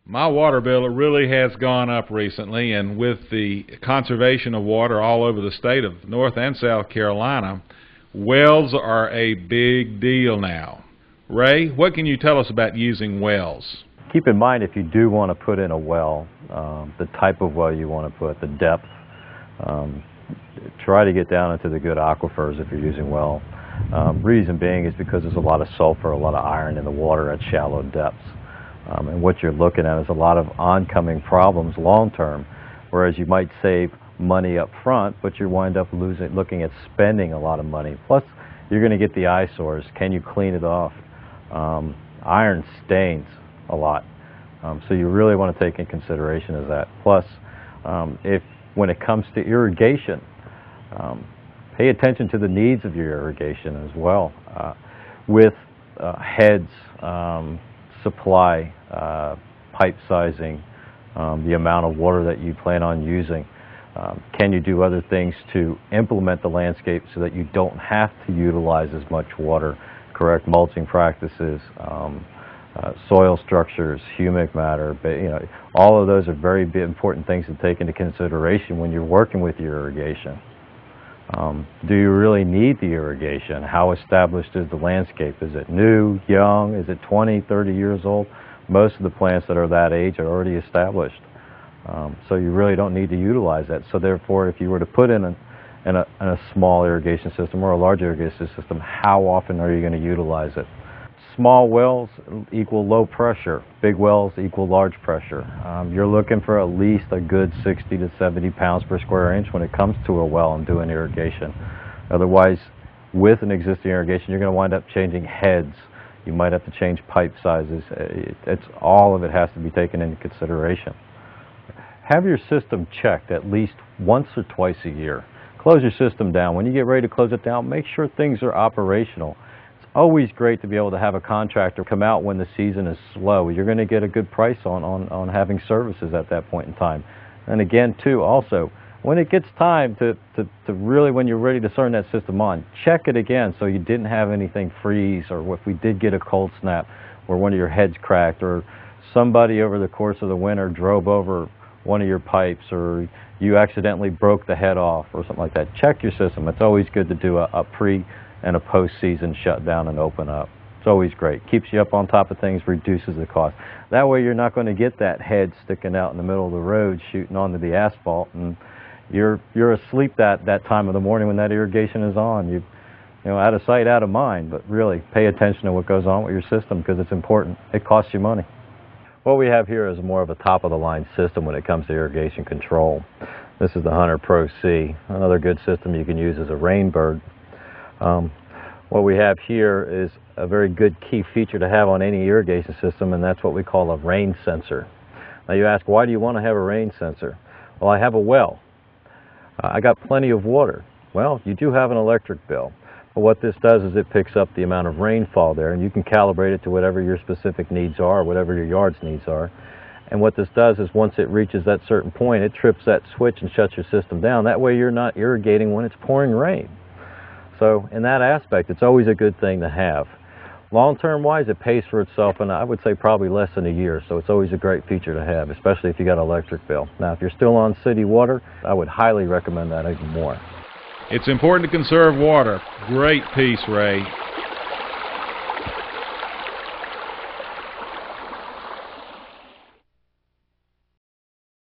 My water bill really has gone up recently, and with the conservation of water all over the state of North and South Carolina, wells are a big deal now. Ray, what can you tell us about using wells? Keep in mind, if you do want to put in a well, the type of well you want to put, the depth, try to get down into the good aquifers if you're using well. Reason being is because there's a lot of sulfur, a lot of iron in the water at shallow depths. And what you're looking at is a lot of oncoming problems long term, whereas you might save money up front, but you wind up looking at spending a lot of money. Plus, you're going to get the eyesores. Can you clean it off? Iron stains a lot. So you really want to take in consideration of that. Plus, when it comes to irrigation, pay attention to the needs of your irrigation as well. With heads, supply, pipe sizing, the amount of water that you plan on using. Can you do other things to implement the landscape so that you don't have to utilize as much water? Correct mulching practices, soil structures, humic matter, all of those are very important things to take into consideration when you're working with your irrigation. Do you really need the irrigation? How established is the landscape? Is it new, young? Is it 20, 30 years old? Most of the plants that are that age are already established. So you really don't need to utilize that. So therefore, if you were to put in a small irrigation system or a large irrigation system, how often are you going to utilize it? Small wells equal low pressure. Big wells equal large pressure. You're looking for at least a good 60 to 70 pounds per square inch when it comes to a well and doing irrigation. Otherwise, with an existing irrigation, you're going to wind up changing heads. You might have to change pipe sizes. All of it has to be taken into consideration. Have your system checked at least once or twice a year. Close your system down. When you get ready to close it down, make sure things are operational. Always great to be able to have a contractor come out when the season is slow. You're going to get a good price on having services at that point in time. And again, too, also, when it gets time to really, when you're ready to turn that system on, check it again so you didn't have anything freeze, or if we did get a cold snap where one of your heads cracked, or somebody over the course of the winter drove over one of your pipes, or you accidentally broke the head off or something like that. Check your system. It's always good to do a pre- and a post-season shutdown and open up. It's always great. Keeps you up on top of things, reduces the cost. That way you're not going to get that head sticking out in the middle of the road shooting onto the asphalt, and you're asleep that time of the morning when that irrigation is on. You know, out of sight, out of mind. But really, pay attention to what goes on with your system because it's important. It costs you money. What we have here is more of a top-of-the-line system when it comes to irrigation control. This is the Hunter Pro C. Another good system you can use is a Rainbird. What we have here is a very good key feature to have on any irrigation system, and that's what we call a rain sensor. Now you ask, why do you want to have a rain sensor? Well, I have a well. I got plenty of water. Well, you do have an electric bill. But what this does is it picks up the amount of rainfall there, and you can calibrate it to whatever your specific needs are, whatever your yard's needs are. And what this does is once it reaches that certain point, it trips that switch and shuts your system down. That way you're not irrigating when it's pouring rain. So in that aspect, it's always a good thing to have. Long-term wise, it pays for itself, and I would say probably less than a year, so it's always a great feature to have, especially if you got an electric bill. Now, if you're still on city water, I would highly recommend that even more. It's important to conserve water. Great piece, Ray.